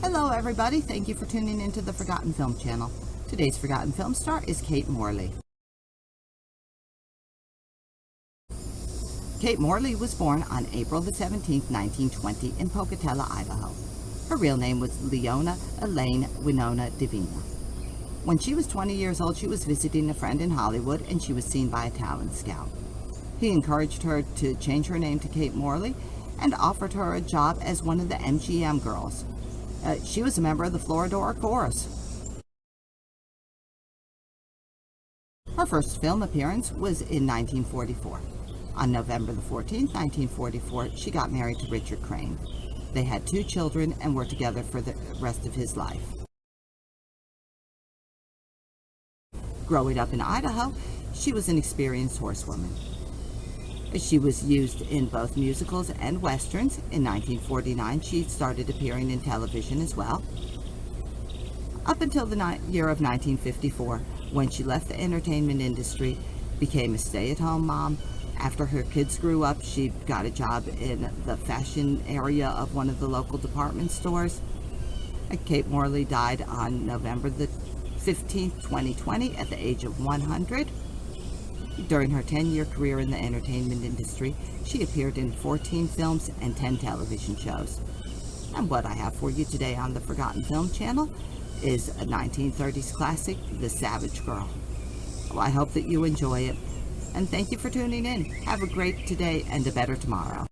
Hello everybody, thank you for tuning into the Forgotten Film channel. Today's Forgotten Film star is Kay Morley. Kay Morley was born on April the 17th, 1920 in Pocatello, Idaho. Her real name was Leona Elaine Winona Divina. When she was 20 years old, she was visiting a friend in Hollywood and she was seen by a talent scout. He encouraged her to change her name to Kay Morley and offered her a job as one of the MGM girls. She was a member of the Floridora Chorus. Her first film appearance was in 1944. On November the 14th, 1944, she got married to Richard Crane. They had 2 children and were together for the rest of his life. Growing up in Idaho, she was an experienced horsewoman. She was used in both musicals and westerns. In 1949, she started appearing in television as well. Up until the year of 1954, when she left the entertainment industry, became a stay-at-home mom. After her kids grew up, she got a job in the fashion area of one of the local department stores. Kay Morley died on November the 15th, 2020, at the age of 100. During her 10-year career in the entertainment industry, she appeared in 14 films and 10 television shows. And what I have for you today on the Forgotten Film channel is a 1930s classic, The Savage Girl. Well, I hope that you enjoy it, and thank you for tuning in. Have a great today and a better tomorrow.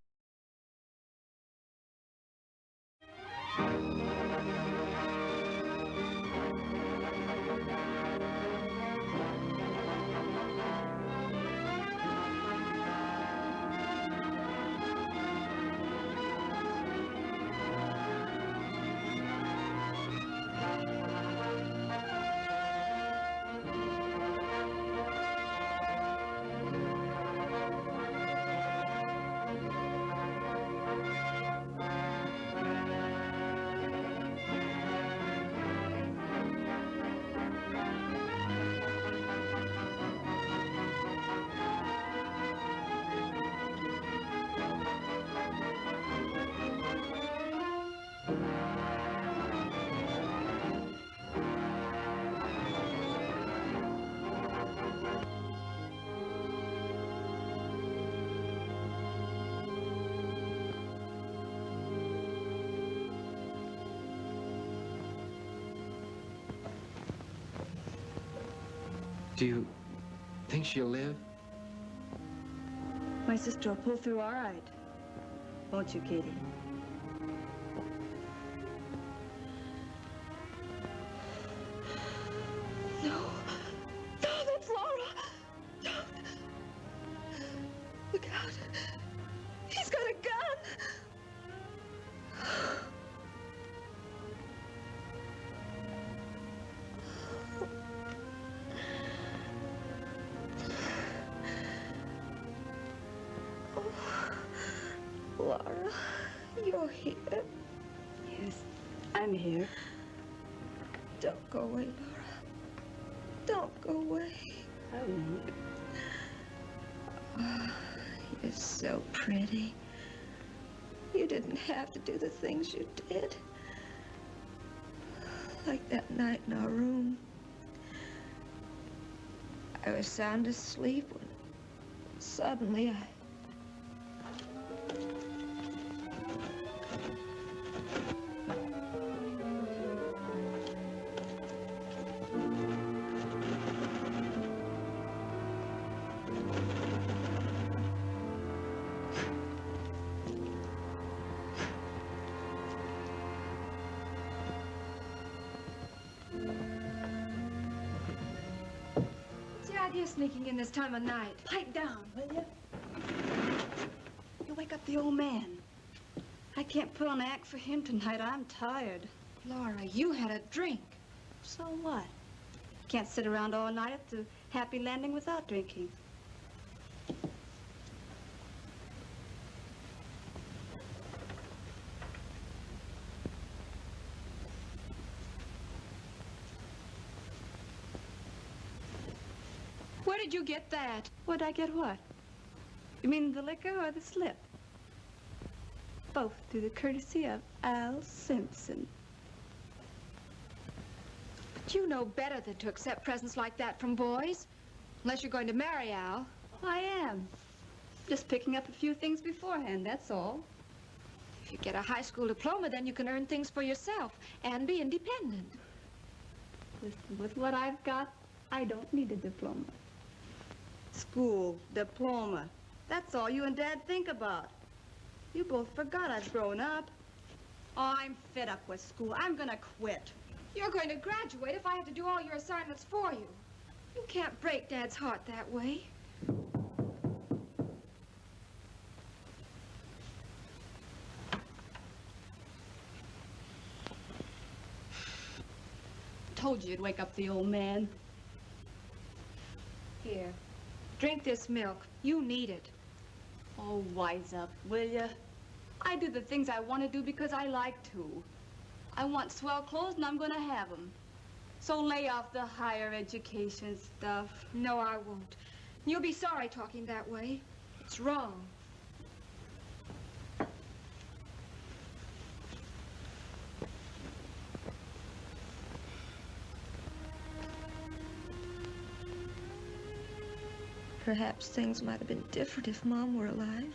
Do you think she'll live? My sister will pull through all right. Won't you, Katie? No. No, that's Laura. Don't. Look out. He's got a gun. Laura, you're here. Yes, I'm here. Don't go away, Laura. Don't go away. I won't. Oh, you're so pretty. You didn't have to do the things you did. Like that night in our room. I was sound asleep when suddenly I... You're sneaking in this time of night. Pipe down, will you? You'll wake up the old man. I can't put on an act for him tonight. I'm tired. Laura, you had a drink. So what? Can't sit around all night at the Happy Landing without drinking. Where did you get that? Where'd I get what? You mean the liquor or the slip? Both through the courtesy of Al Simpson. You know better than to accept presents like that from boys. Unless you're going to marry Al. I am. Just picking up a few things beforehand, that's all. If you get a high school diploma, then you can earn things for yourself and be independent. With what I've got, I don't need a diploma. School, diploma. That's all you and Dad think about. You both forgot I've grown up. Oh, I'm fed up with school. I'm gonna quit. You're going to graduate if I have to do all your assignments for you. You can't break Dad's heart that way. Told you you'd wake up the old man. Here, drink this milk. You need it. Oh, wise up, will ya? I do the things I want to do because I like to. I want swell clothes and I'm gonna have them. So lay off the higher education stuff. No, I won't. You'll be sorry talking that way. It's wrong. Perhaps things might have been different if Mom were alive.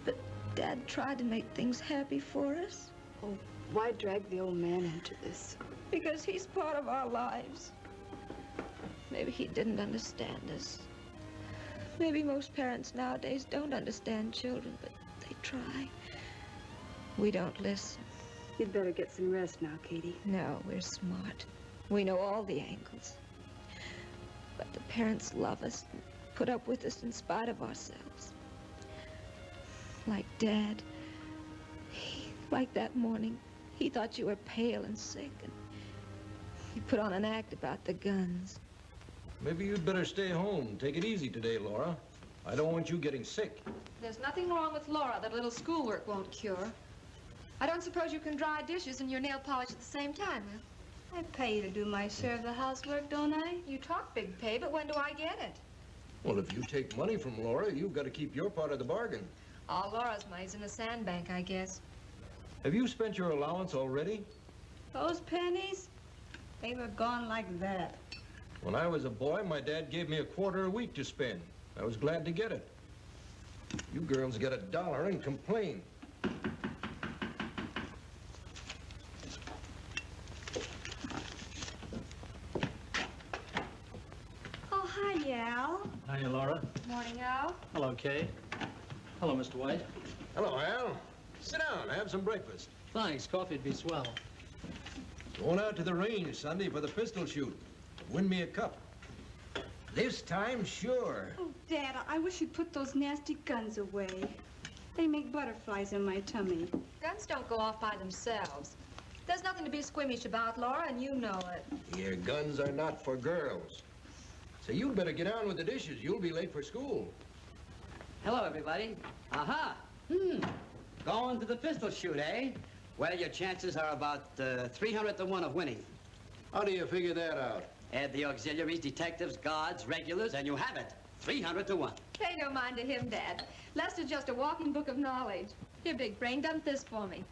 But Dad tried to make things happy for us. Oh, why drag the old man into this? Because he's part of our lives. Maybe he didn't understand us. Maybe most parents nowadays don't understand children, but they try. We don't listen. You'd better get some rest now, Katie. No, we're smart. We know all the angles. But the parents love us and put up with us in spite of ourselves. Like Dad. Like that morning, he thought you were pale and sick, and he put on an act about the guns. Maybe you'd better stay home. Take it easy today, Laura. I don't want you getting sick. There's nothing wrong with Laura that a little schoolwork won't cure. I don't suppose you can dry dishes and your nail polish at the same time, huh? I pay you to do my share of the housework, don't I? You talk big pay, but when do I get it? Well, if you take money from Laura, you've got to keep your part of the bargain. All Laura's money's in the sandbank, I guess. Have you spent your allowance already? Those pennies, they were gone like that. When I was a boy, my dad gave me a quarter a week to spend. I was glad to get it. You girls get $1 and complain. Oh, hi, Al. Hiya, Laura. Morning, Al. Hello, Kay. Hello, Mr. White. Hello, Al. Sit down, have some breakfast. Thanks, coffee'd be swell. Going out to the range Sunday for the pistol shoot. Win me a cup. This time, sure. Oh, Dad, I wish you'd put those nasty guns away. They make butterflies in my tummy. Guns don't go off by themselves. There's nothing to be squeamish about, Laura, and you know it. Your guns are not for girls. So you'd better get on with the dishes. You'll be late for school. Hello, everybody. Aha! Going to the pistol shoot, eh? Well, your chances are about 300 to 1 of winning. How do you figure that out? Add the auxiliaries, detectives, guards, regulars, and you have it. 300 to 1. Pay no mind to him, Dad. Lester's just a walking book of knowledge. Here, big brain, dump this for me.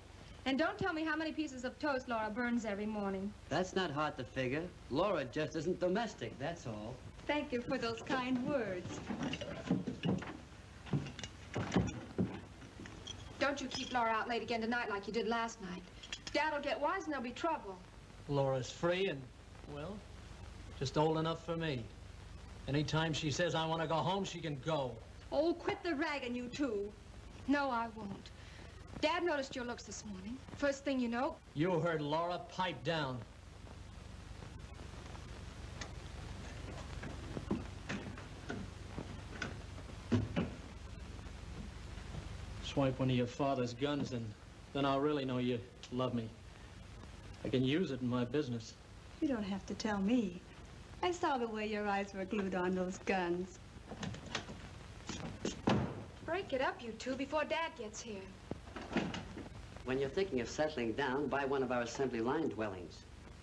And don't tell me how many pieces of toast Laura burns every morning. That's not hard to figure. Laura just isn't domestic, that's all. Thank you for those kind words. Don't you keep Laura out late again tonight like you did last night. Dad'll get wise and there'll be trouble. Laura's free and, well, just old enough for me. Anytime she says I want to go home, she can go. Oh, quit the ragging, you two. No, I won't. Dad noticed your looks this morning. First thing you know... You heard Laura. Pipe down. Swipe one of your father's guns, and then I'll really know you love me. I can use it in my business. You don't have to tell me. I saw the way your eyes were glued on those guns. Break it up, you two, before Dad gets here. When you're thinking of settling down, buy one of our assembly line dwellings.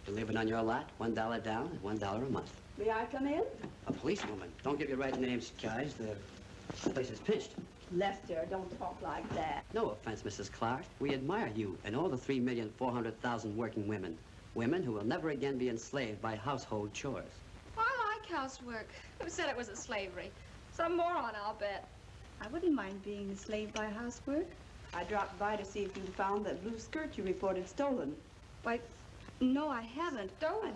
You're living on your lot, $1 down and $1 a month. May I come in? A policewoman. Don't give your right names, guys. The place is pinched. Lester, don't talk like that. No offense, Mrs. Clark. We admire you and all the 3,400,000 working women. Women who will never again be enslaved by household chores. I like housework. Who said it was a slavery? Some moron, I'll bet. I wouldn't mind being enslaved by housework. I dropped by to see if you'd found that blue skirt you reported stolen. Why, no, I haven't. Stolen?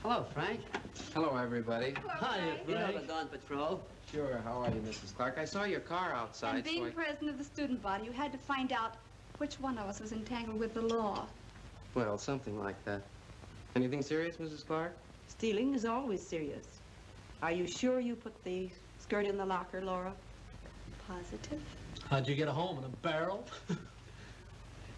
Hello, Frank. Hello, everybody. Hi, you know the Dawn Patrol. Sure, how are you, Mrs. Clark? I saw your car outside, And being so I... president of the student body, you had to find out which one of us was entangled with the law. Well, something like that. Anything serious, Mrs. Clark? Stealing is always serious. Are you sure you put the skirt in the locker, Laura? Positive? How'd you get home, in a barrel?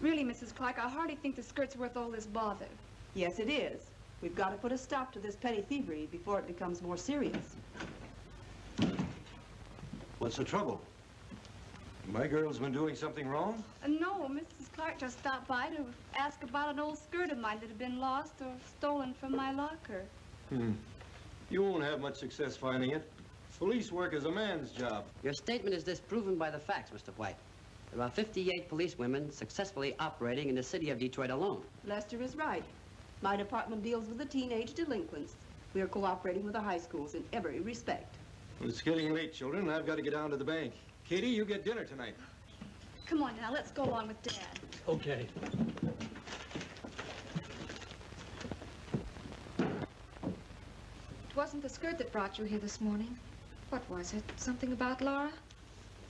Really, Mrs. Clark, I hardly think the skirt's worth all this bother. Yes, it is. We've got to put a stop to this petty thievery before it becomes more serious. What's the trouble? My girl's been doing something wrong? No, Mrs. Clark just stopped by to ask about an old skirt of mine that had been lost or stolen from my locker. You won't have much success finding it. Police work is a man's job. Your statement is disproven by the facts, Mr. White. There are 58 police women successfully operating in the city of Detroit alone. Lester is right. My department deals with the teenage delinquents. We are cooperating with the high schools in every respect. Well, it's getting late, children. I've got to get down to the bank. Katie, you get dinner tonight. Come on now, let's go along with Dad. Okay. It wasn't the skirt that brought you here this morning. What was it? Something about Laura?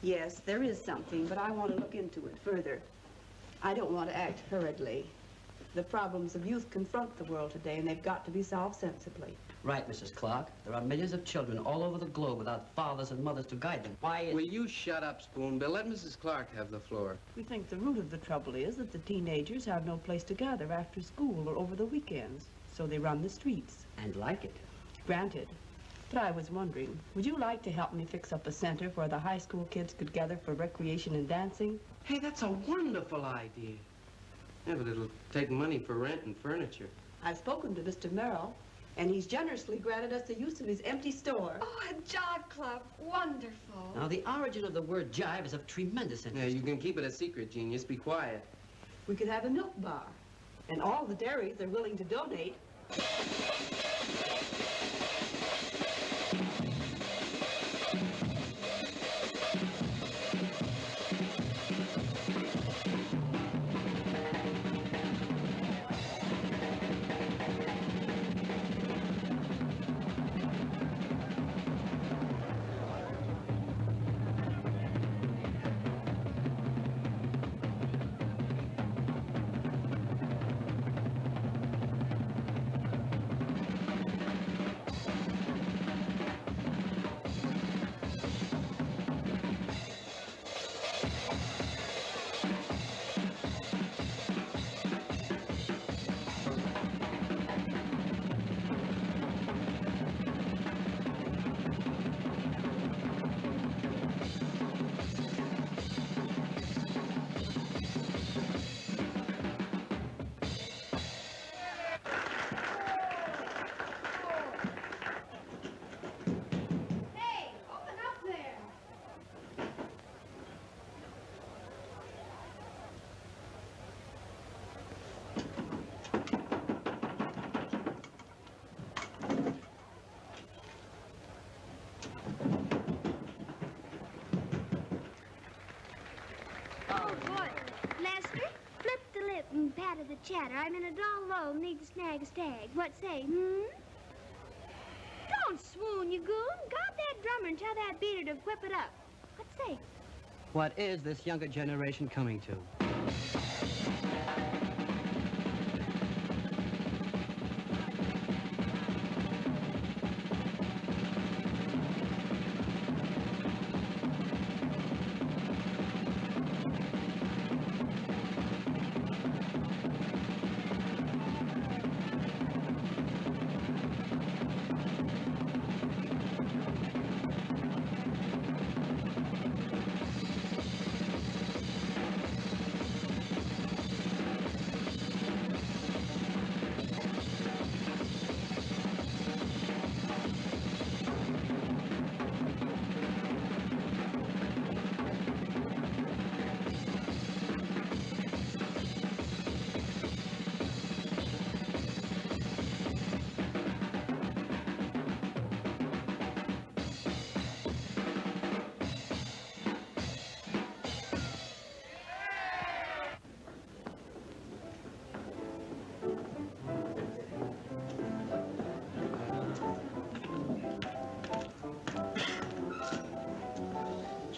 Yes, there is something, but I want to look into it further. I don't want to act hurriedly. The problems of youth confront the world today, and they've got to be solved sensibly. Right, Mrs. Clark. There are millions of children all over the globe without fathers and mothers to guide them. Why is... Will you shut up, Spoonbill? Let Mrs. Clark have the floor. We think the root of the trouble is that the teenagers have no place to gather after school or over the weekends, so they run the streets. And like it. Granted. But I was wondering, would you like to help me fix up a center where the high school kids could gather for recreation and dancing? Hey, that's a wonderful idea. Yeah, but it'll take money for rent and furniture. I've spoken to Mr. Merrill, and he's generously granted us the use of his empty store. Oh, a jive club. Wonderful. Now, the origin of the word jive is of tremendous interest. Yeah, you can keep it a secret, Genius. Be quiet. We could have a milk bar, and all the dairies are willing to donate. Pat of the chatter. I'm in a dull low, need to snag a stag. What say, Don't swoon, you goon. Guard that drummer and tell that beater to whip it up. What say? What is this younger generation coming to?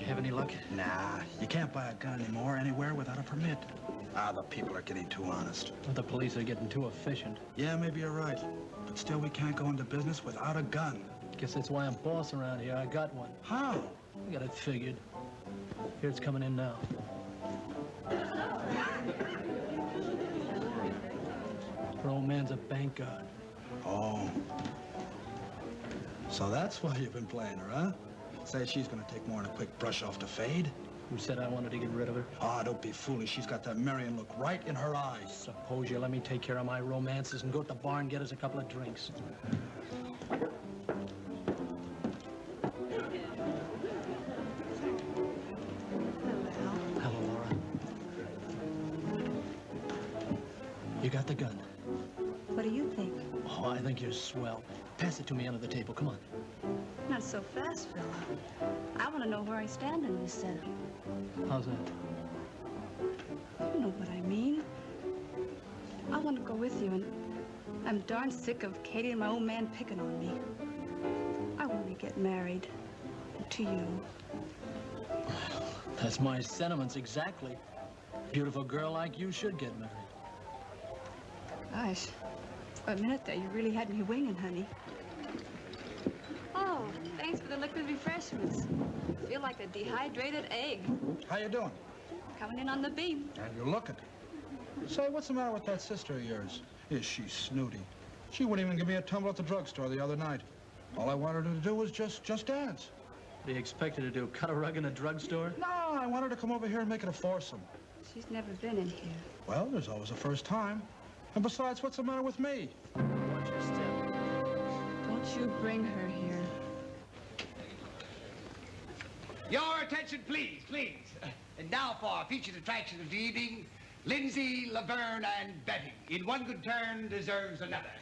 Have any luck? Nah, you can't buy a gun anymore anywhere without a permit. The people are getting too honest. The police are getting too efficient. Yeah, maybe you're right. But still, we can't go into business without a gun. Guess that's why I'm boss around here. I got one. How? I got it figured. Here it's coming in now. Her old man's a bank guard. Oh. So that's why you've been playing her, huh? Say she's gonna take more than a quick brush off the fade. Who said I wanted to get rid of her? Don't be foolish. She's got that Marion look right in her eyes. Suppose you let me take care of my romances and go to the bar and get us a couple of drinks. Hello, Laura. You got the gun? What do you think? Oh, I think you're swell. Pass it to me under the table. Come on. Not so fast, fella. I want to know where I stand in this set. How's that? You know what I mean. I want to go with you, and I'm darn sick of Katie and my old man picking on me. I want to get married to you. That's my sentiments exactly. Beautiful girl like you should get married. Gosh, for a minute there, you really had me winging, honey. Oh, thanks for the liquid refreshments. I feel like a dehydrated egg. How you doing? Coming in on the beam. And you're looking. Say, what's the matter with that sister of yours? Is she snooty? She wouldn't even give me a tumble at the drugstore the other night. All I wanted her to do was just dance. What do you expect her to do, cut a rug in a drugstore? No, I wanted her to come over here and make it a foursome. She's never been in here. Well, there's always a first time. And besides, what's the matter with me? Watch your step. Don't you bring her here. Your attention, please, please. And now for our featured attraction of the evening, Lindsay, Laverne, and Betty. In one good turn deserves another.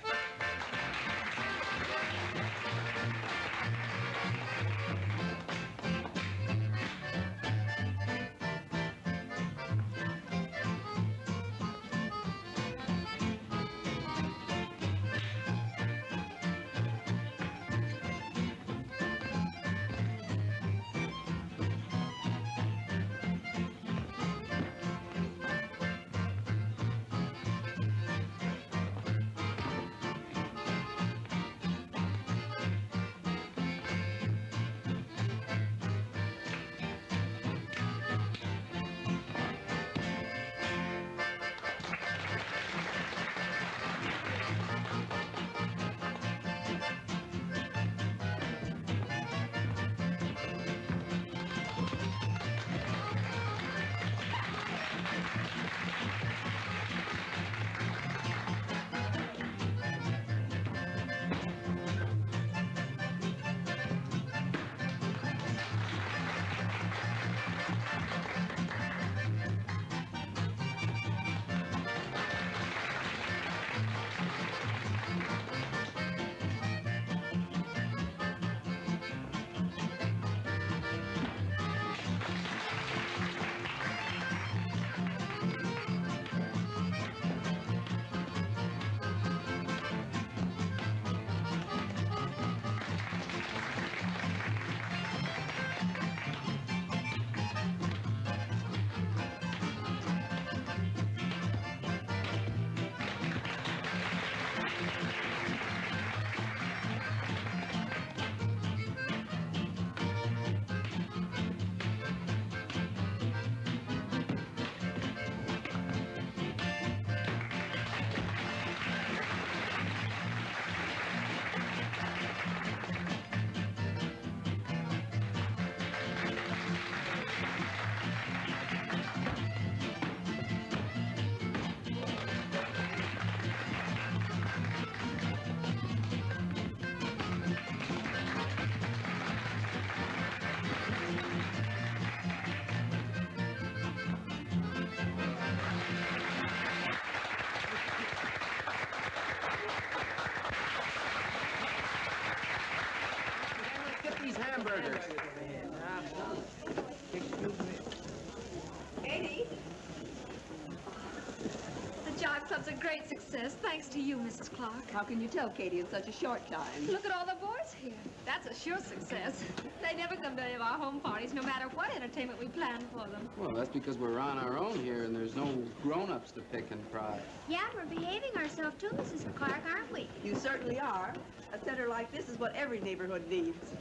success, thanks to you, Mrs. Clark. How can you tell, Katie, in such a short time? Look at all the boys here. That's a sure success. They never come to any of our home parties, no matter what entertainment we plan for them. Well, that's because we're on our own here and there's no grown-ups to pick and pry. Yeah, we're behaving ourselves too, Mrs. Clark, aren't we? You certainly are. A center like this is what every neighborhood needs.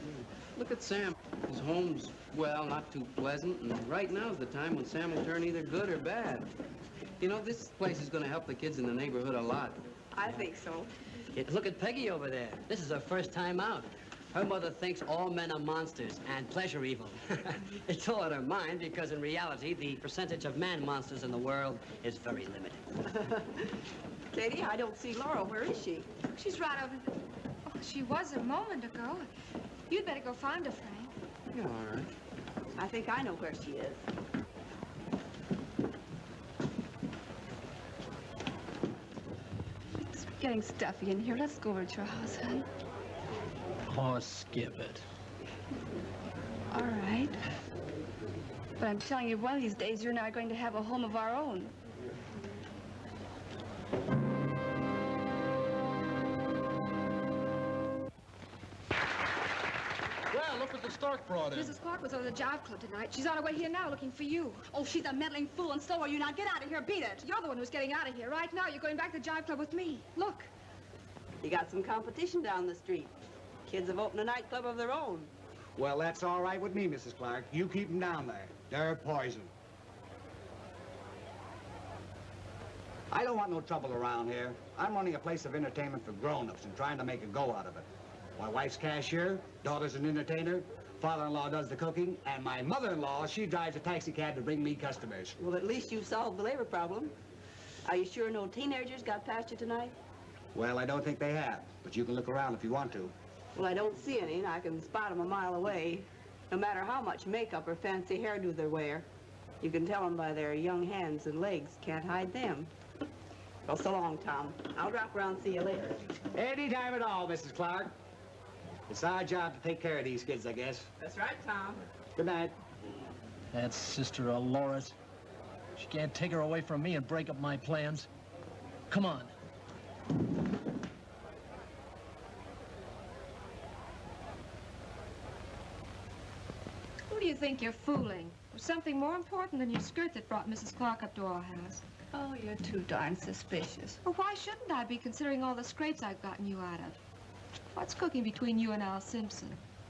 Look at Sam. His home's, well, not too pleasant, and right now's the time when Sam will turn either good or bad. You know, this place is going to help the kids in the neighborhood a lot. I think so. Look at Peggy over there. This is her first time out. Her mother thinks all men are monsters and pleasure evil. It's all in her mind because in reality, the percentage of man monsters in the world is very limited. Katie, I don't see Laura. Where is she? She's right over there. Oh, she was a moment ago. You'd better go find her, Frank. Yeah, all right. I think I know where she is. It's getting stuffy in here. Let's go over to your house, hon. Oh, skip it. All right. But I'm telling you, one of these days, you and I are going to have a home of our own. Well, look what the Stark brought in. Mrs. Clark was over the Jive Club tonight. She's on her way here now looking for you. Oh, she's a meddling fool, and so are you. Now get out of here. Beat it. You're the one who's getting out of here. Right now, you're going back to the Jive Club with me. Look. You got some competition down the street. Kids have opened a nightclub of their own. Well, that's all right with me, Mrs. Clark. You keep them down there. They're poison. I don't want no trouble around here. I'm running a place of entertainment for grown-ups and trying to make a go out of it. My wife's cashier, daughter's an entertainer, father-in-law does the cooking, and my mother-in-law, she drives a taxi cab to bring me customers. Well, at least you've solved the labor problem. Are you sure no teenagers got past you tonight? Well, I don't think they have, but you can look around if you want to. Well, I don't see any, and I can spot them a mile away. No matter how much makeup or fancy hairdo they wear, you can tell them by their young hands and legs. Can't hide them. Well, so long, Tom. I'll drop around and see you later. Any time at all, Mrs. Clark. It's our job to take care of these kids, I guess. That's right, Tom. Good night. That sister of Laura's. She can't take her away from me and break up my plans. Come on. Who do you think you're fooling? There's something more important than your skirt that brought Mrs. Clark up to our house. Oh, you're too darn suspicious. Well, why shouldn't I be, considering all the scrapes I've gotten you out of? What's cooking between you and Al Simpson?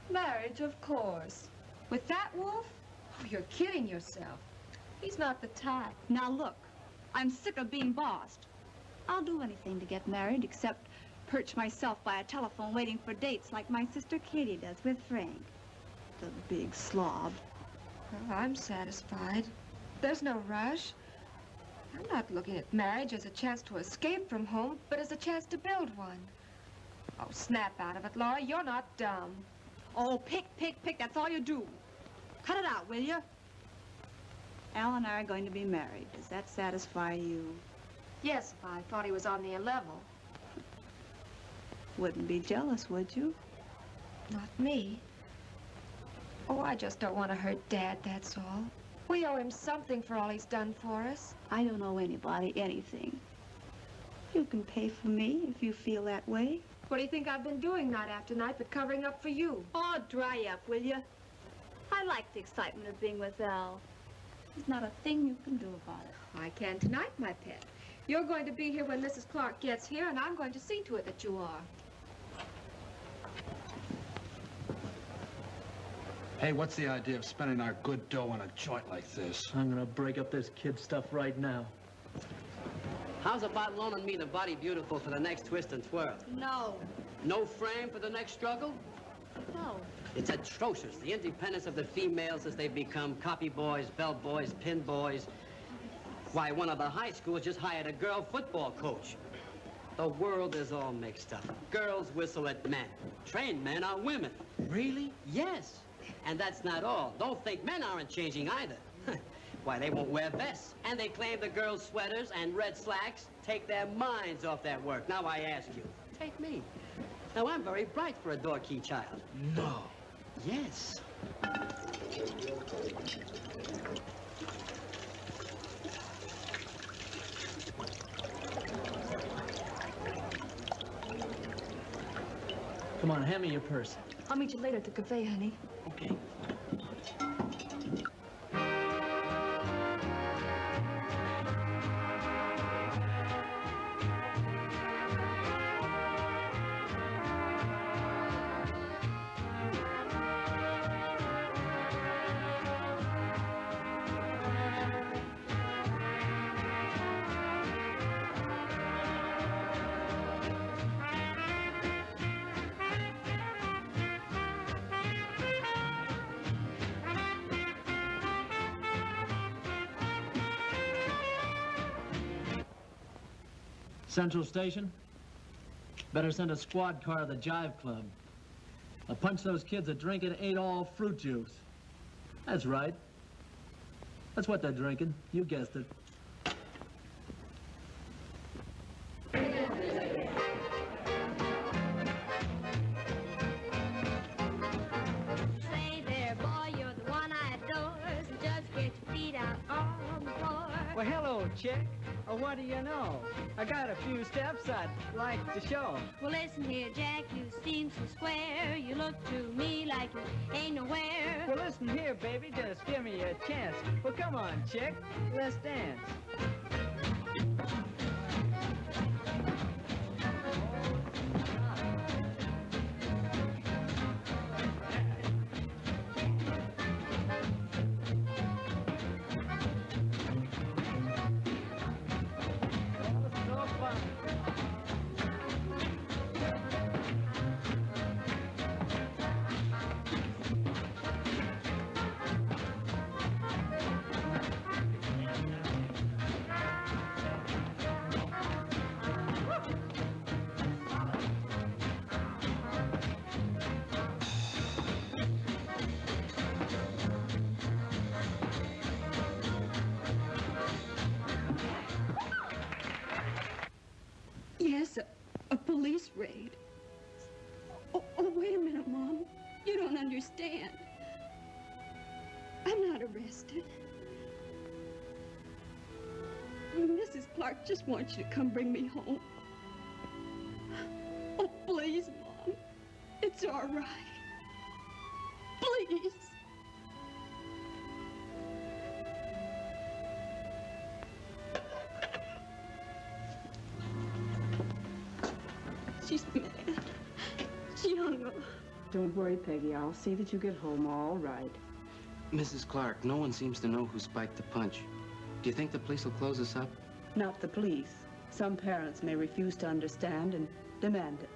Marriage, of course. With that wolf? Oh, you're kidding yourself. He's not the type. Now, look, I'm sick of being bossed. I'll do anything to get married except perch myself by a telephone waiting for dates like my sister Katie does with Frank. The big slob. Well, I'm satisfied. There's no rush. I'm not looking at marriage as a chance to escape from home, but as a chance to build one. Oh, snap out of it, Laura. You're not dumb. Oh, pick. That's all you do. Cut it out, will you? Al and I are going to be married. Does that satisfy you? Yes, if I thought he was on the level. Wouldn't be jealous, would you? Not me. Oh, I just don't want to hurt Dad, that's all. We owe him something for all he's done for us. I don't owe anybody anything. You can pay for me if you feel that way. What do you think I've been doing night after night but covering up for you? Oh, dry up, will you? I like the excitement of being with Al. There's not a thing you can do about it. I can tonight, my pet. You're going to be here when Mrs. Clark gets here, and I'm going to see to it that you are. Hey, what's the idea of spending our good dough on a joint like this? I'm gonna break up this kid stuff right now. How's about loaning me the Body Beautiful for the next twist and twirl? No. No frame for the next struggle? No. It's atrocious, the independence of the females as they become copy boys, bell boys, pin boys. Why, one of the high schools just hired a girl football coach. The world is all mixed up. Girls whistle at men. Trained men are women. Really? Yes. And that's not all. Don't think men aren't changing either. Why, they won't wear vests. And they claim the girls' sweaters and red slacks take their minds off that work. Now I ask you, take me. Now, I'm very bright for a door key child. No. Yes. Come on, hand me your purse. I'll meet you later at the cafe, honey. Okay. Central Station? Better send a squad car to the Jive Club. I'll punch those kids that drink it ate all fruit juice. That's right. That's what they're drinking. You guessed it. Say there, boy, you're the one I adore. So just get your feet out on the floor. Well, hello, chick. What do you know? I got a few steps I'd like to show. Well, listen here, Jack, you seem so square. You look to me like you ain't nowhere. Well, listen here, baby, just give me a chance. Well, come on, chick, let's dance. Yes, a police raid. Oh, wait a minute, Mom. You don't understand. I'm not arrested. Mrs. Clark just wants you to come bring me home. Oh, please, Mom. It's all right. Please. She's mad. She hung up. Don't worry, Peggy. I'll see that you get home all right. Mrs. Clark, no one seems to know who spiked the punch. Do you think the police will close us up? Not the police. Some parents may refuse to understand and demand it.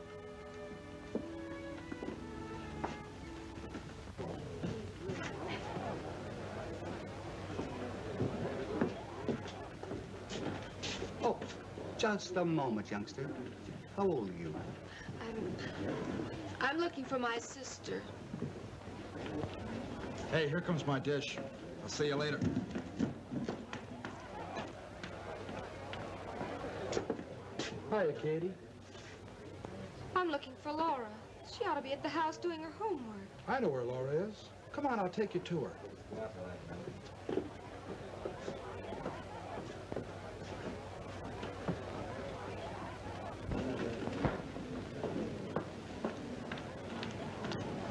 Oh, just a moment, youngster. How old are you? I'm looking for my sister. Hey, here comes my dish. I'll see you later. Hiya, Katie. I'm looking for Laura. She ought to be at the house doing her homework. I know where Laura is. Come on, I'll take you to her.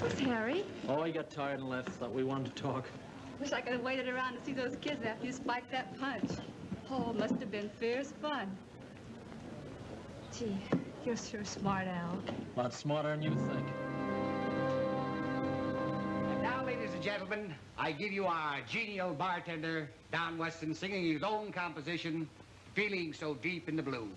Where's Harry? Oh, he got tired and left. Thought we wanted to talk. Wish I could have waited around to see those kids after you spiked that punch. Oh, must have been fierce fun. Gee, you're sure smart, Al. A lot smarter than you think. And now, ladies and gentlemen, I give you our genial bartender, Don Weston, singing his own composition, Feeling So Deep in the Blue.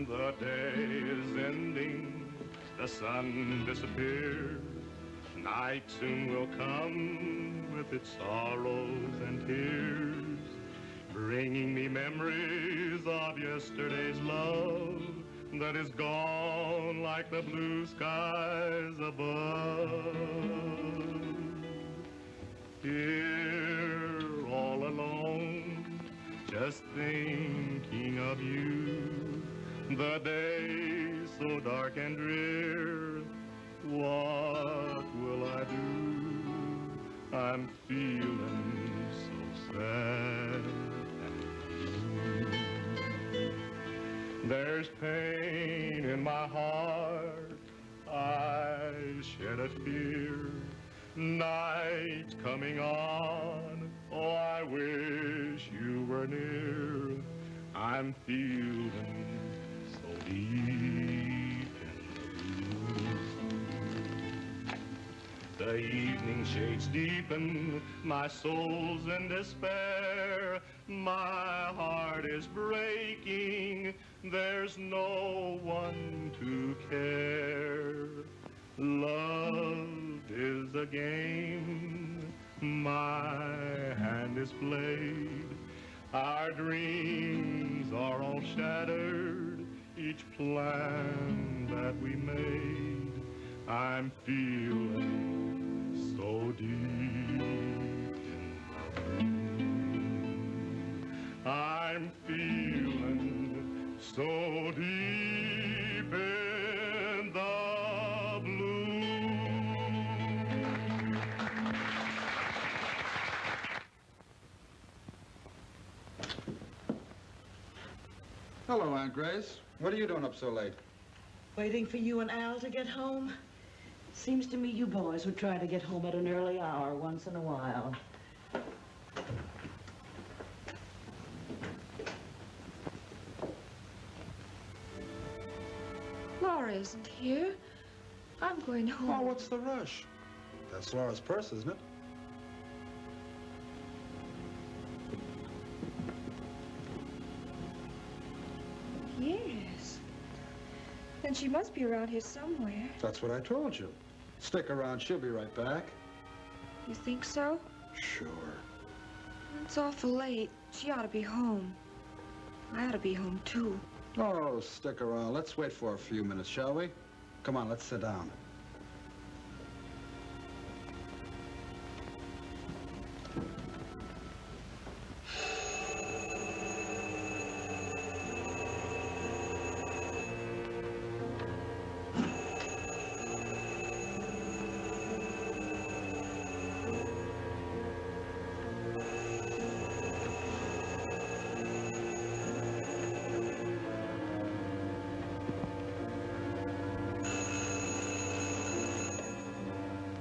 The day is ending, the sun disappears. Night soon will come with its sorrows and tears, bringing me memories of yesterday's love that is gone like the blue skies above. Here all alone, just thinking of you, the day so dark and drear, what will I do? I'm feeling so sad and blue. there's pain in my heart, I shed a tear. Night's coming on, oh, I wish you were near. I'm feeling so deep in the blue. The evening shades deepen, my soul's in despair. My heart is breaking, there's no one to care. Love is a game, my hand is played. Our dreams are all shattered, each plan that we made. I'm feeling so deep in the blue. I'm feeling so deep in the blue. Hello, Aunt Grace. What are you doing up so late? Waiting for you and Al to get home? Seems to me you boys would try to get home at an early hour once in a while. Laura isn't here. I'm going home. Oh, what's the rush? That's Laura's purse, isn't it? Yes. Then she must be around here somewhere. That's what I told you. Stick around, she'll be right back. You think so? Sure. It's awful late. She ought to be home. I ought to be home, too. Oh, stick around. Let's wait for a few minutes, shall we? Come on, let's sit down.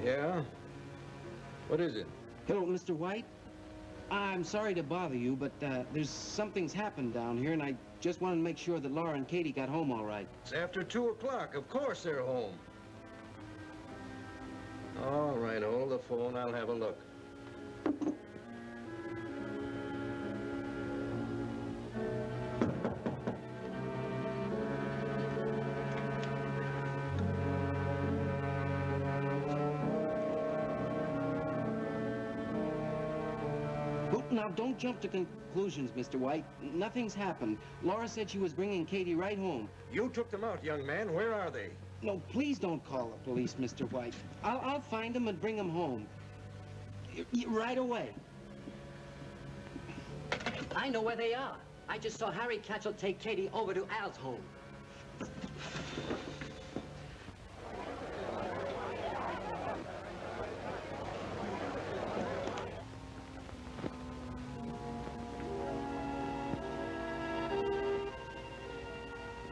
Yeah? What is it? Hello, Mr. White. I'm sorry to bother you, but there's something's happened down here, and I just wanted to make sure that Laura and Katie got home all right. It's after 2 o'clock. Of course they're home. All right, hold the phone. I'll have a look. Now, don't jump to conclusions, Mr. White. Nothing's happened. Laura said she was bringing Katie right home. You took them out, young man. Where are they? No, please don't call the police, Mr. White. I'll find them and bring them home. Right away. I know where they are. I just saw Harry Katchel take Katie over to Al's home.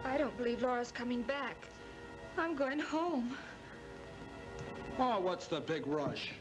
I don't believe Laura's coming back. I'm going home. Oh, what's the big rush?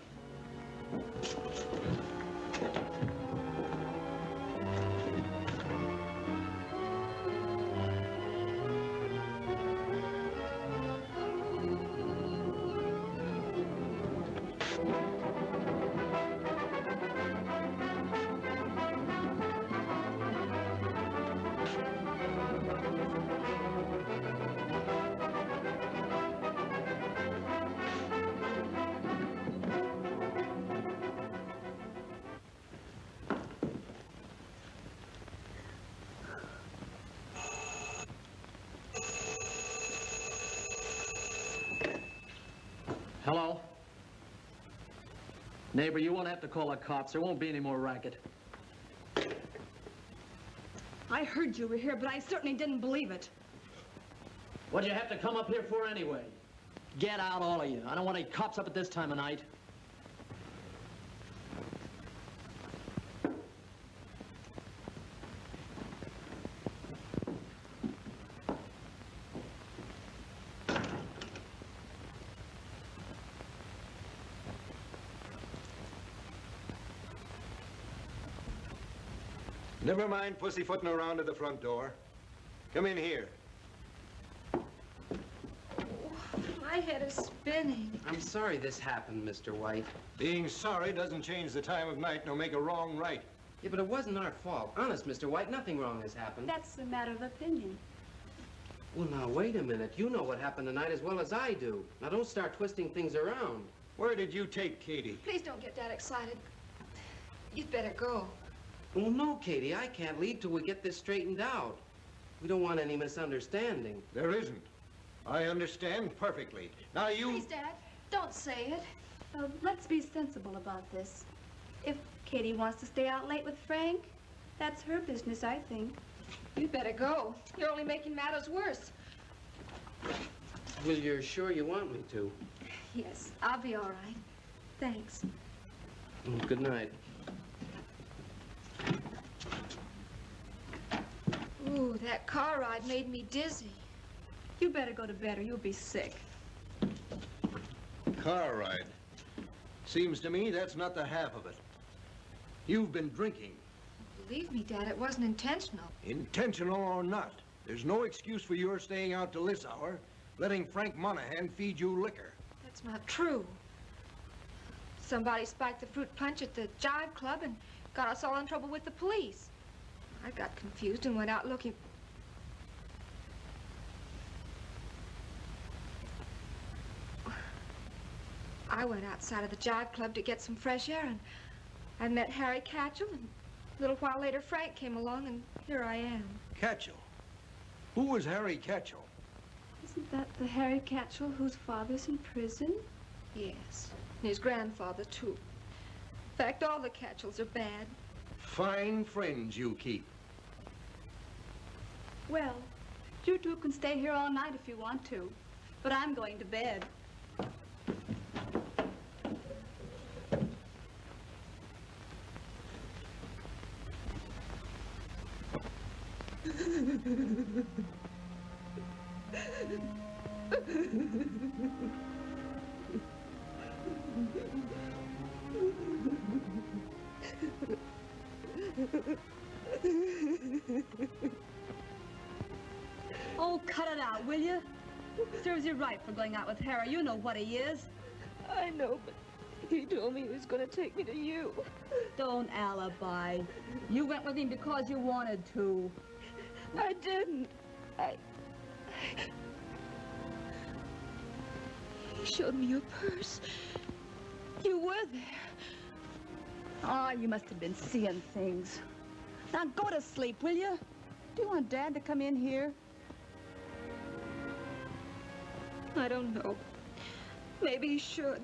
Hello? Neighbor, you won't have to call the cops. There won't be any more racket. I heard you were here, but I certainly didn't believe it. What'd you have to come up here for anyway? Get out, all of you. I don't want any cops up at this time of night. Never mind pussyfooting around to the front door. Come in here. My head is spinning. I'm sorry this happened, Mr. White. Being sorry doesn't change the time of night nor make a wrong right. Yeah, but it wasn't our fault. Honest, Mr. White, nothing wrong has happened. That's a matter of opinion. Well, now, wait a minute. You know what happened tonight as well as I do. Now, don't start twisting things around. Where did you take Katie? Please don't get that excited. You'd better go. Well, no, Katie, I can't leave till we get this straightened out. We don't want any misunderstanding. There isn't. I understand perfectly. Now you... Please, Dad, don't say it. Let's be sensible about this. If Katie wants to stay out late with Frank, that's her business, I think. You'd better go. You're only making matters worse. Well, you're sure you want me to? Yes, I'll be all right. Thanks. Good night. Ooh, that car ride made me dizzy. You better go to bed or you'll be sick. Car ride. Seems to me that's not the half of it. You've been drinking. Believe me, Dad, it wasn't intentional. Intentional or not, there's no excuse for your staying out till this hour, letting Frank Monahan feed you liquor. That's not true. Somebody spiked the fruit punch at the Jive Club and got us all in trouble with the police. I got confused and went out looking. I went outside of the Jive Club to get some fresh air, and I met Harry Catchell, and a little while later Frank came along, and here I am. Catchell? Who was Harry Catchell? Isn't that the Harry Catchell whose father's in prison? Yes, and his grandfather, too. In fact, all the Catchells are bad. Fine friends you keep. Well, you two can stay here all night if you want to, but I'm going to bed. Oh, cut it out, will you? Serves you right for going out with Harry. You know what he is. I know, but he told me he was going to take me to you. Don't alibi. You went with him because you wanted to. I didn't. He showed me your purse. You were there. Oh, you must have been seeing things. Now go to sleep, will you? Do you want Dad to come in here? I don't know. Maybe he should.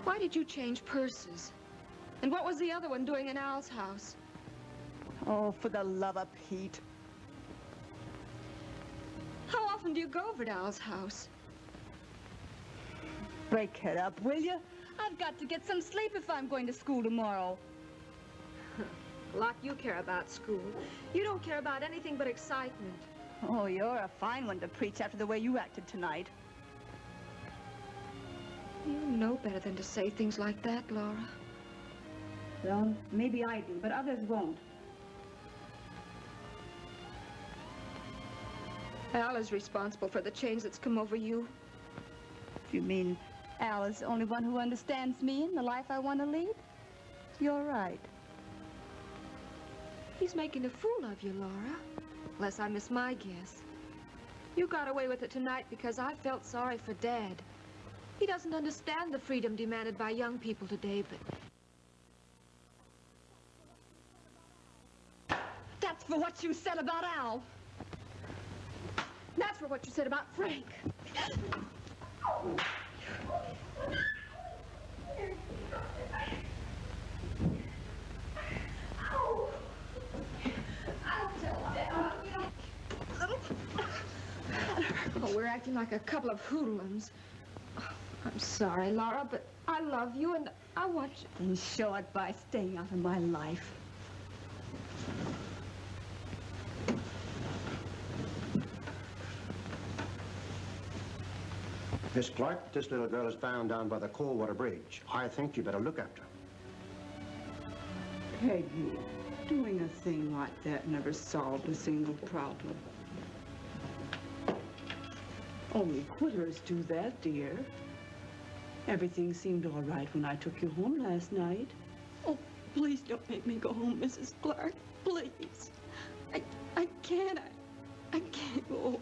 Why did you change purses? And what was the other one doing in Al's house? Oh, for the love of Pete. How often do you go over to Al's house? Break it up, will you? I've got to get some sleep if I'm going to school tomorrow. Like you care about school. You don't care about anything but excitement. Oh, you're a fine one to preach after the way you acted tonight. You know better than to say things like that, Laura. Well, maybe I do, but others won't. Al is responsible for the change that's come over you. You mean Al is the only one who understands me and the life I want to lead? You're right. He's making a fool of you, Laura. Unless I miss my guess. You got away with it tonight because I felt sorry for Dad. He doesn't understand the freedom demanded by young people today, but... That's for what you said about Al. That's for what you said about Frank. Oh, we're acting like a couple of hoodlums. I'm sorry, Laura, but I love you and I want you. Then show it by staying out of my life. Miss Clark, this little girl is found down by the Coldwater Bridge. I think you better look after her. Peggy, doing a thing like that never solved a single problem. Only quitters do that, dear. Everything seemed all right when I took you home last night. Oh, please don't make me go home, Mrs. Clark. Please. I can't. I can't go home.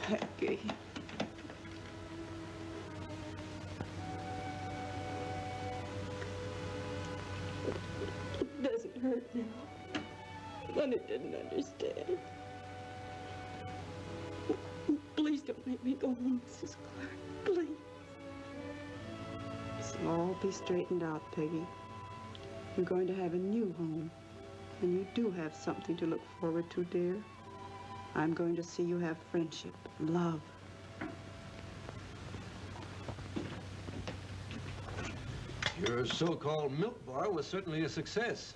Peggy. It doesn't hurt now. Leonard didn't understand. Please don't make me go home, Mrs. Clark. Please. It'll all be straightened out, Peggy. You're going to have a new home. And you do have something to look forward to, dear. I'm going to see you have friendship, love. Your so-called milk bar was certainly a success.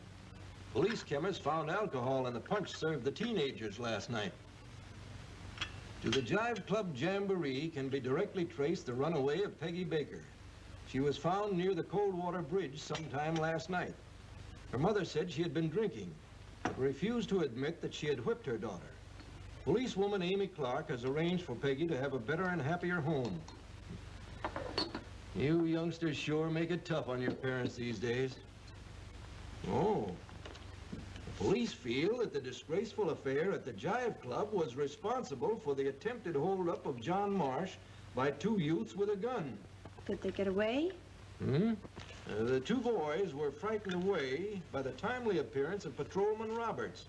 Police chemists found alcohol in the punch served the teenagers last night. To the Jive Club Jamboree can be directly traced the runaway of Peggy Baker. She was found near the Coldwater Bridge sometime last night. Her mother said she had been drinking, but refused to admit that she had whipped her daughter. Policewoman Amy Clark has arranged for Peggy to have a better and happier home. You youngsters sure make it tough on your parents these days. Oh. The police feel that the disgraceful affair at the Jive Club was responsible for the attempted holdup of John Marsh by two youths with a gun. Did they get away? The two boys were frightened away by the timely appearance of Patrolman Roberts.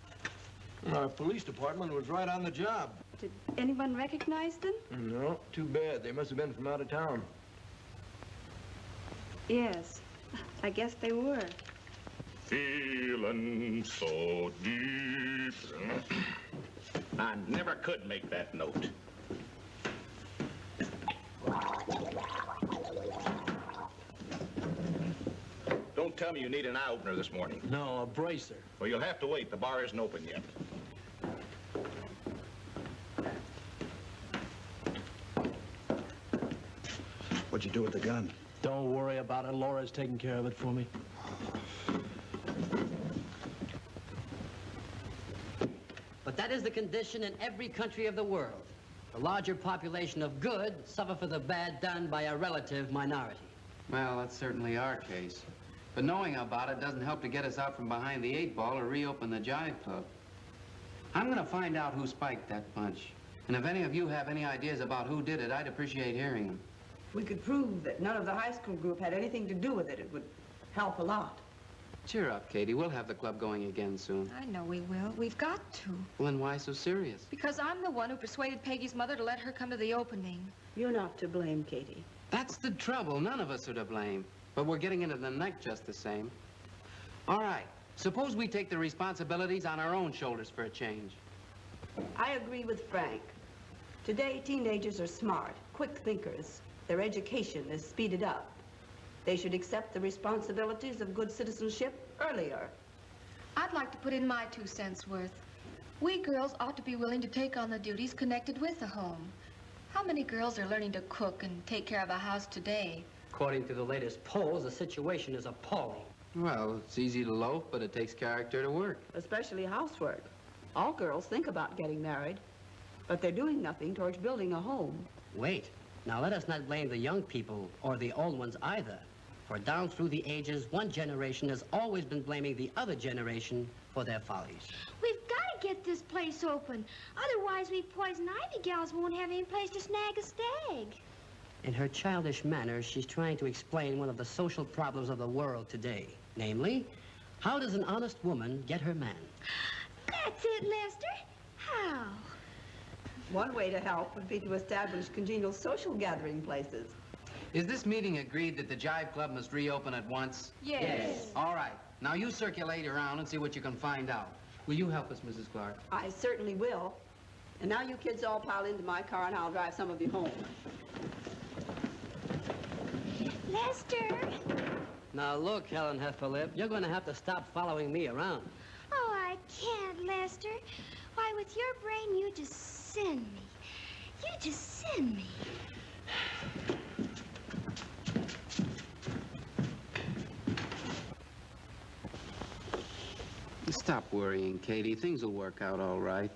Our police department was right on the job. Did anyone recognize them? No, too bad. They must have been from out of town. Yes, I guess they were. Feeling so deep. I never could make that note. Don't tell me you need an eye opener this morning. No, a bracer. Well, you'll have to wait. The bar isn't open yet. What'd you do with the gun? Don't worry about it. Laura's taking care of it for me. But that is the condition in every country of the world. The larger population of good suffer for the bad done by a relative minority. Well, that's certainly our case. But knowing about it doesn't help to get us out from behind the 8-ball or reopen the Jive Club. I'm going to find out who spiked that punch. And if any of you have any ideas about who did it, I'd appreciate hearing them. If we could prove that none of the high school group had anything to do with it, it would help a lot. Cheer up, Katie. We'll have the club going again soon. I know we will. We've got to. Well, then why so serious? Because I'm the one who persuaded Peggy's mother to let her come to the opening. You're not to blame, Katie. That's the trouble. None of us are to blame. But we're getting into the neck just the same. All right. Suppose we take the responsibilities on our own shoulders for a change. I agree with Frank. Today, teenagers are smart, quick thinkers. Their education is speeded up. They should accept the responsibilities of good citizenship earlier. I'd like to put in my 2 cents worth. We girls ought to be willing to take on the duties connected with the home. How many girls are learning to cook and take care of a house today? According to the latest polls, the situation is appalling. Well, it's easy to loaf, but it takes character to work. Especially housework. All girls think about getting married, but they're doing nothing towards building a home. Wait. Now, let us not blame the young people or the old ones either. For down through the ages, one generation has always been blaming the other generation for their follies. We've got to get this place open. Otherwise, we poison ivy gals won't have any place to snag a stag. In her childish manner, she's trying to explain one of the social problems of the world today. Namely, how does an honest woman get her man? That's it, Lester. How? One way to help would be to establish congenial social gathering places. Is this meeting agreed that the Jive Club must reopen at once? Yes. All right. Now you circulate around and see what you can find out. Will you help us, Mrs. Clark? I certainly will. And now you kids all pile into my car and I'll drive some of you home. Lester. Now, look, Helen Hefferlip, you're going to have to stop following me around. Oh, I can't, Lester. Why, with your brain, you just send me. You just send me. Stop worrying, Katie. Things will work out all right.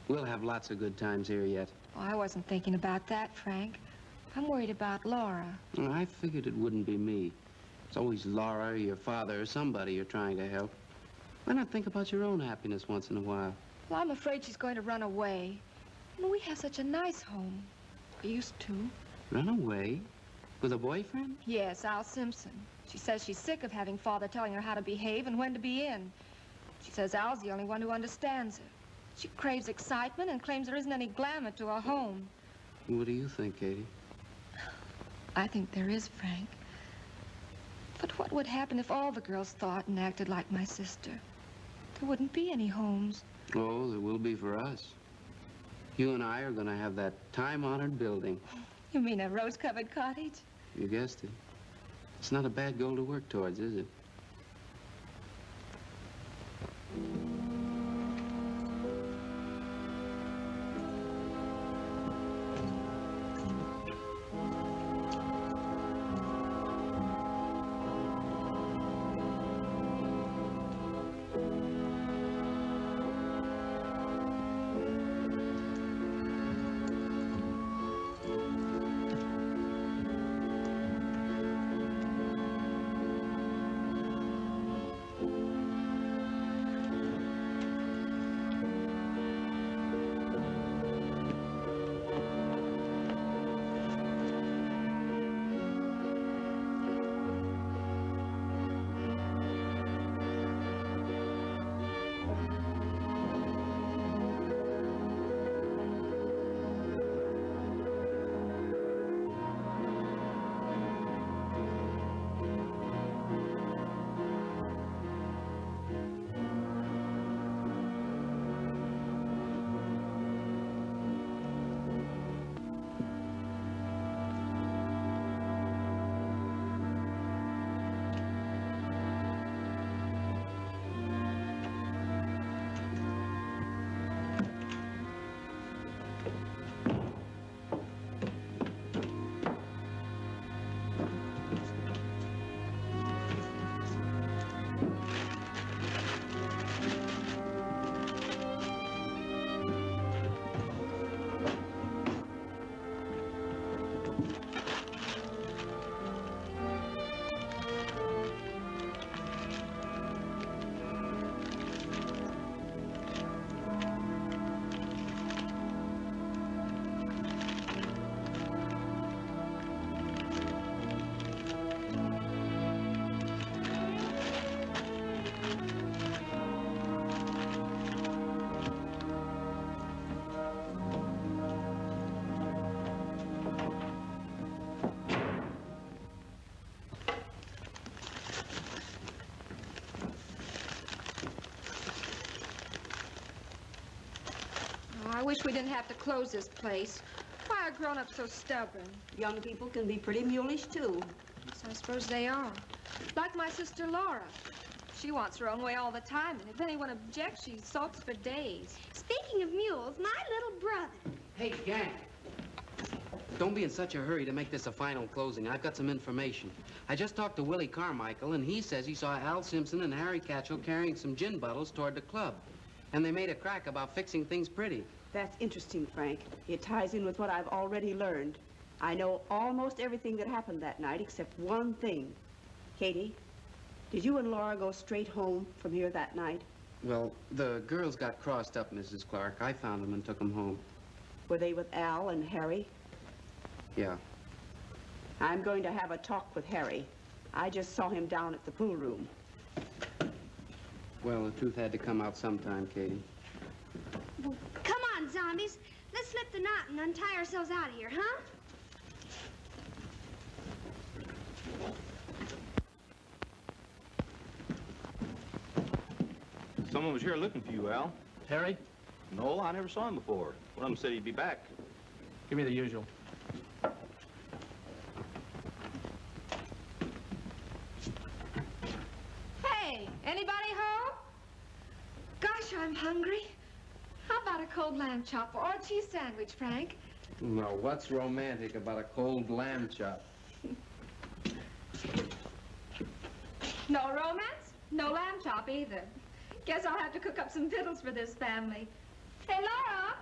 We'll have lots of good times here yet. Oh, I wasn't thinking about that, Frank. I'm worried about Laura. Well, I figured it wouldn't be me. It's always Laura or your father or somebody you're trying to help. Why not think about your own happiness once in a while? Well, I'm afraid she's going to run away. I mean, we have such a nice home. We used to. Run away? With a boyfriend? Yes, Al Simpson. She says she's sick of having Father telling her how to behave and when to be in. She says Al's the only one who understands her. She craves excitement and claims there isn't any glamour to a home. What do you think, Katie? I think there is, Frank. But what would happen if all the girls thought and acted like my sister? There wouldn't be any homes. Oh, there will be for us. You and I are going to have that time-honored building. You mean a rose-covered cottage? You guessed it. It's not a bad goal to work towards, is it? I wish we didn't have to close this place. Why are grown-ups so stubborn? Young people can be pretty mulish, too. So I suppose they are. Like my sister Laura. She wants her own way all the time, and if anyone objects, she sulks for days. Speaking of mules, my little brother. Hey, gang. Don't be in such a hurry to make this a final closing. I've got some information. I just talked to Willie Carmichael, and he says he saw Al Simpson and Harry Catchell carrying some gin bottles toward the club. And they made a crack about fixing things pretty. That's interesting, Frank. It ties in with what I've already learned. I know almost everything that happened that night except one thing. Katie, did you and Laura go straight home from here that night? Well, the girls got crossed up, Mrs. Clark. I found them and took them home. Were they with Al and Harry? Yeah. I'm going to have a talk with Harry. I just saw him down at the pool room. Well, the truth had to come out sometime, Katie. Well, come on, zombies. Let's slip the knot and untie ourselves out of here, huh? Someone was here looking for you, Al. Harry? No, I never saw him before. One of them said he'd be back. Give me the usual. Hey, anybody home? Gosh, I'm hungry. How about a cold lamb chop or a cheese sandwich, Frank? No, what's romantic about a cold lamb chop? No romance, no lamb chop either. Guess I'll have to cook up some victuals for this family. Hey, Laura!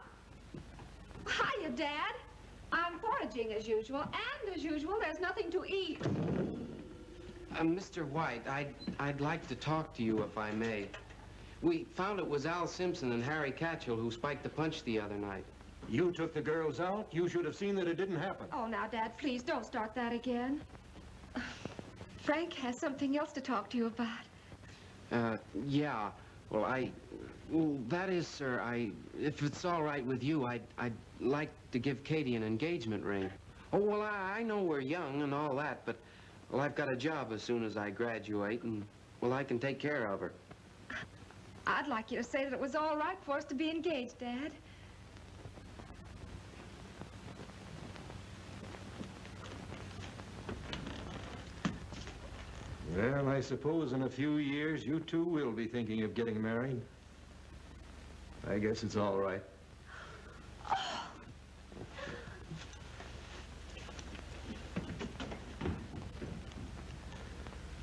Hiya, Dad. I'm foraging as usual, and as usual, there's nothing to eat. Mr. White, I'd like to talk to you if I may. We found it was Al Simpson and Harry Catchell who spiked the punch the other night. You took the girls out? You should have seen that it didn't happen. Oh, now, Dad, please don't start that again. Frank has something else to talk to you about. Yeah. Well, that is, sir, if it's all right with you, I'd like to give Katie an engagement ring. Oh, well, I know we're young and all that, but, well, I've got a job as soon as I graduate, and, well, I can take care of her. I'd like you to say that it was all right for us to be engaged, Dad. Well, I suppose in a few years you two will be thinking of getting married. I guess it's all right.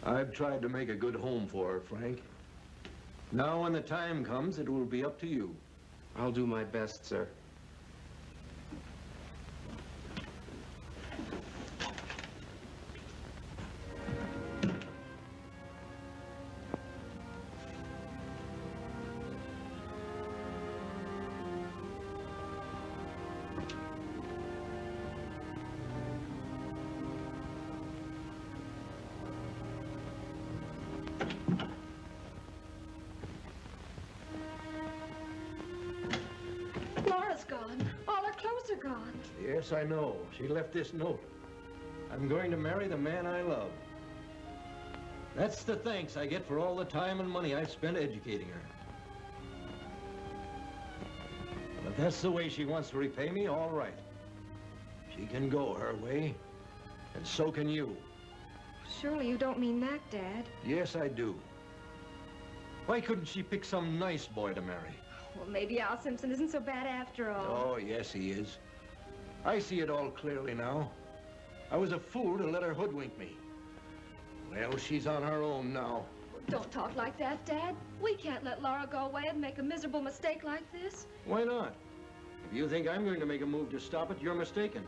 I've tried to make a good home for her, Frank. Now, when the time comes, it will be up to you. I'll do my best, sir. Laura's gone. All her clothes are gone. Yes, I know. She left this note. I'm going to marry the man I love. That's the thanks I get for all the time and money I've spent educating her. But if that's the way she wants to repay me, all right. She can go her way, and so can you. Surely you don't mean that, Dad. Yes, I do. Why couldn't she pick some nice boy to marry? Well, maybe Al Simpson isn't so bad after all. Oh, yes, he is. I see it all clearly now. I was a fool to let her hoodwink me. Well, she's on her own now. Don't talk like that, Dad. We can't let Laura go away and make a miserable mistake like this. Why not? If you think I'm going to make a move to stop it, you're mistaken.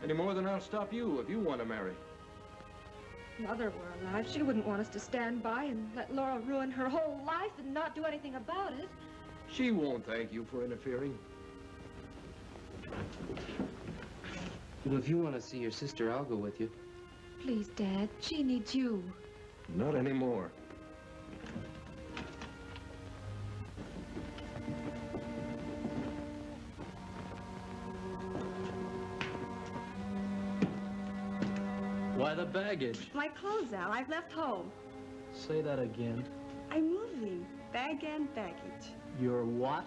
Any more than I'll stop you if you want to marry. If Mother were alive, she wouldn't want us to stand by and let Laura ruin her whole life and not do anything about it. She won't thank you for interfering. Well, if you want to see your sister, I'll go with you. Please, Dad. She needs you. Not anymore. Why the baggage? My clothes, Al. I've left home. Say that again. I'm moving. Bag and baggage. You're what?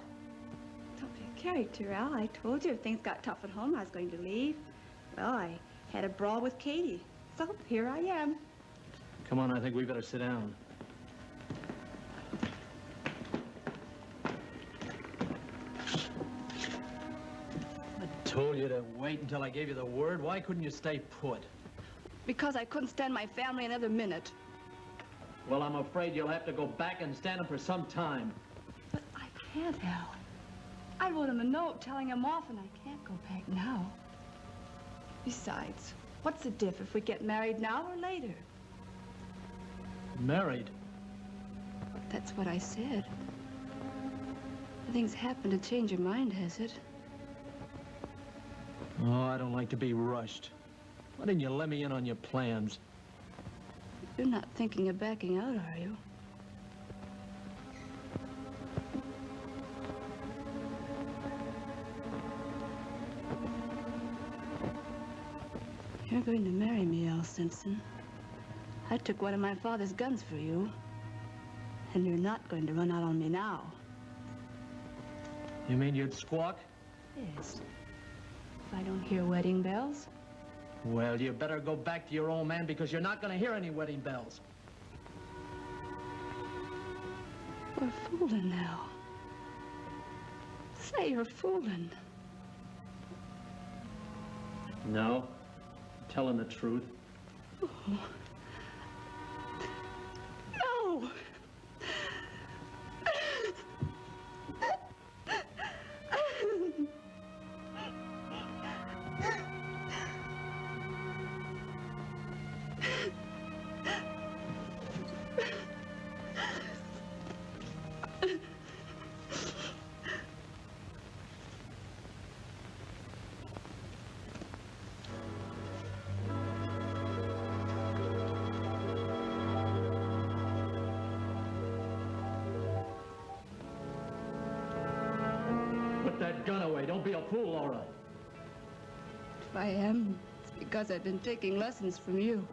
Don't be a character, Al. I told you if things got tough at home, I was going to leave. Well, I had a brawl with Katie. So here I am. Come on, I think we better sit down. I told you to wait until I gave you the word. Why couldn't you stay put? Because I couldn't stand my family another minute. Well, I'm afraid you'll have to go back and stand them for some time. But I can't, Al. I wrote him a note telling him off, and I can't go back now. Besides, what's the diff if we get married now or later? Married? That's what I said. Nothing's happened to change your mind, has it? Oh, I don't like to be rushed. Why didn't you let me in on your plans? You're not thinking of backing out, are you? You're going to marry me, Al Simpson. I took one of my father's guns for you. And you're not going to run out on me now. You mean you'd squawk? Yes. If I don't hear wedding bells. Well, you better go back to your old man because you're not going to hear any wedding bells. We're fooling now. Say you're fooling. No. I'm telling the truth. Oh. No! look fool, Laura. If I am, it's because I've been taking lessons from you.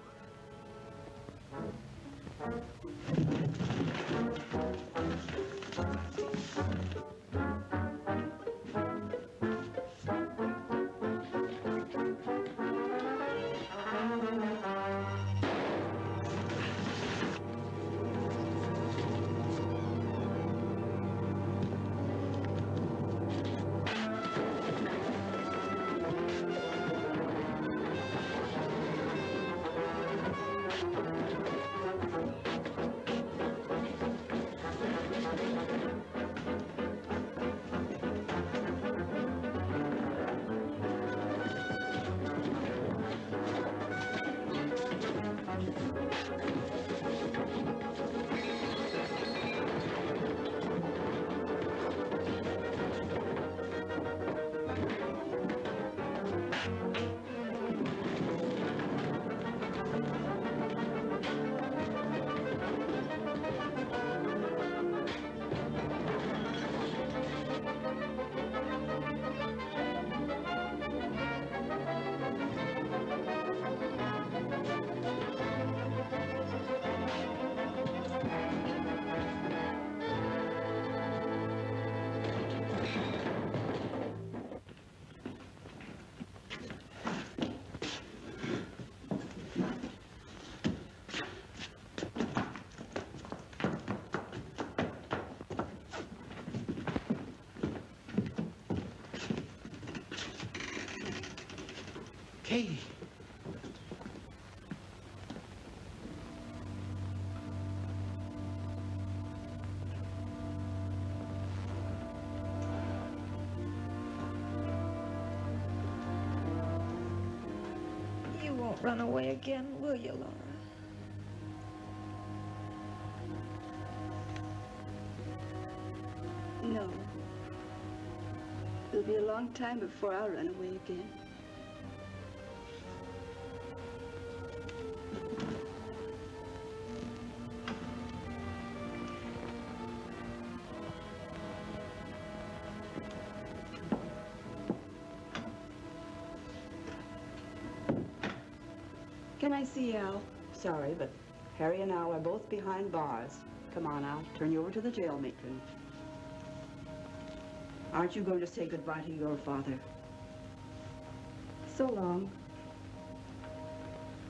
Kay. You won't run away again, will you, Laura? No. It'll be a long time before I'll run away again. Can I see Al? Sorry, but Harry and Al are both behind bars. Come on, Al. Turn you over to the jail matron. Aren't you going to say goodbye to your father? So long.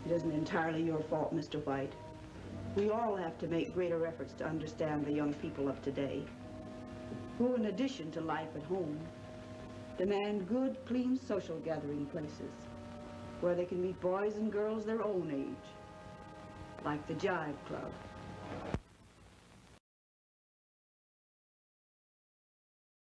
It isn't entirely your fault, Mr. White. We all have to make greater efforts to understand the young people of today, who, in addition to life at home, demand good, clean social gathering places where they can meet boys and girls their own age, like the Jive Club.